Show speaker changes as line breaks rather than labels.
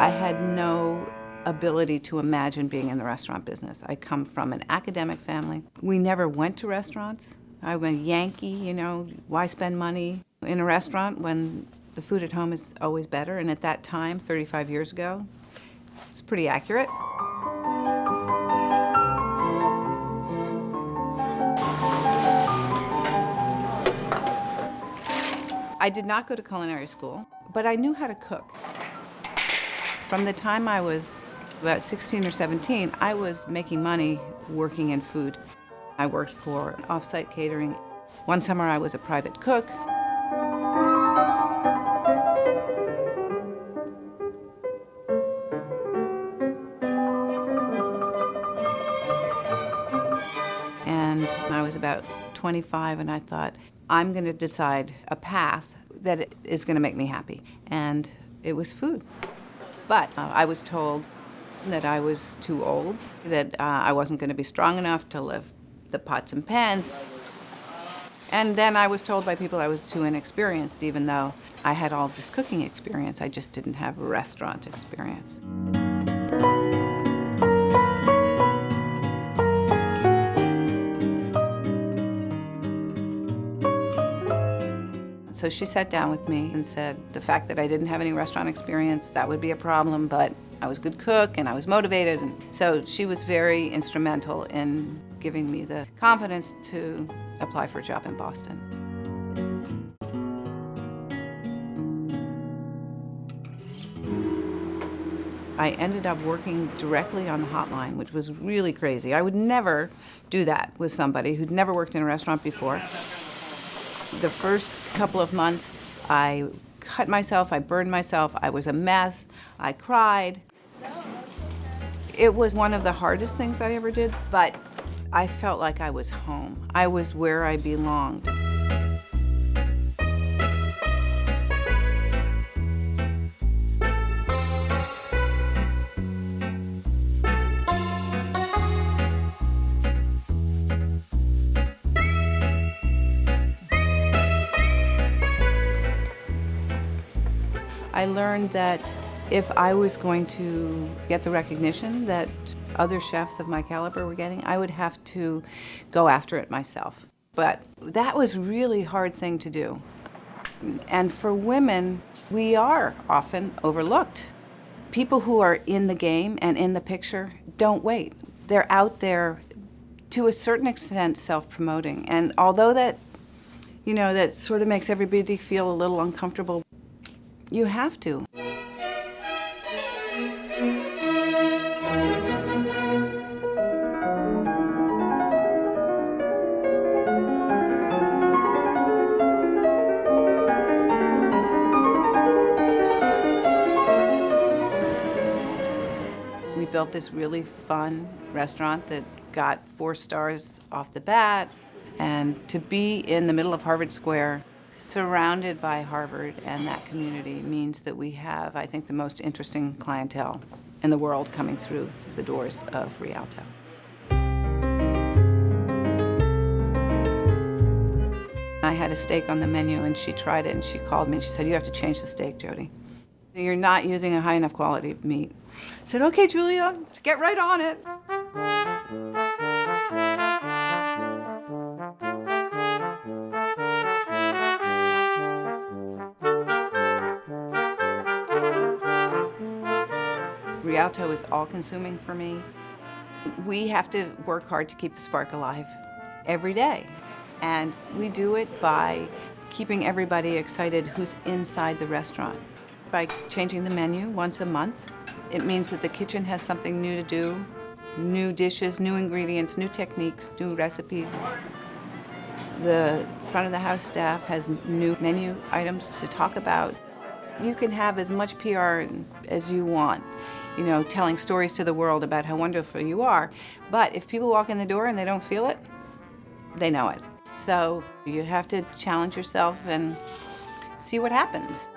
I had no ability to imagine being in the restaurant business. I come from an academic family. We never went to restaurants. I went Yankee, you know, why spend money in a restaurant when the food at home is always better? And at that time, 35 years ago, it's pretty accurate. I did not go to culinary school, but I knew how to cook. From the time I was about 16 or 17, I was making money working in food. I worked for off-site catering. One summer I was a private cook. And I was about 25 and I thought, I'm going to decide a path that is going to make me happy. And it was food. But I was told that I was too old, that I wasn't going to be strong enough to lift the pots and pans. And then I was told by people I was too inexperienced, even though I had all this cooking experience. I just didn't have restaurant experience. So she sat down with me and said the fact that I didn't have any restaurant experience, that would be a problem, but I was a good cook and I was motivated. And so she was very instrumental in giving me the confidence to apply for a job in Boston. I ended up working directly on the hotline, which was really crazy. I would never do that with somebody who'd never worked in a restaurant before. The first couple of months, I cut myself, I burned myself, I was a mess, I cried. It was one of the hardest things I ever did, but I felt like I was home. I was where I belonged. I learned that if I was going to get the recognition that other chefs of my caliber were getting, I would have to go after it myself. But that was a really hard thing to do. And for women, we are often overlooked. People who are in the game and in the picture don't wait. They're out there to a certain extent self-promoting. And although that, you know, that sort of makes everybody feel a little uncomfortable, you have to. We built this really fun restaurant that got 4 stars off the bat, and to be in the middle of Harvard Square, surrounded by Harvard and that community, means that we have, I think, the most interesting clientele in the world coming through the doors of Rialto. I had a steak on the menu and she tried it and she called me and she said, "You have to change the steak, Jody. You're not using a high enough quality of meat." I said, "Okay, Julia, get right on it." Rialto is all-consuming for me. We have to work hard to keep the spark alive every day. And we do it by keeping everybody excited who's inside the restaurant. By changing the menu once a month, it means that the kitchen has something new to do, new dishes, new ingredients, new techniques, new recipes. The front of the house staff has new menu items to talk about. You can have as much PR as you want, you know, telling stories to the world about how wonderful you are. But if people walk in the door and they don't feel it, they know it. So you have to challenge yourself and see what happens.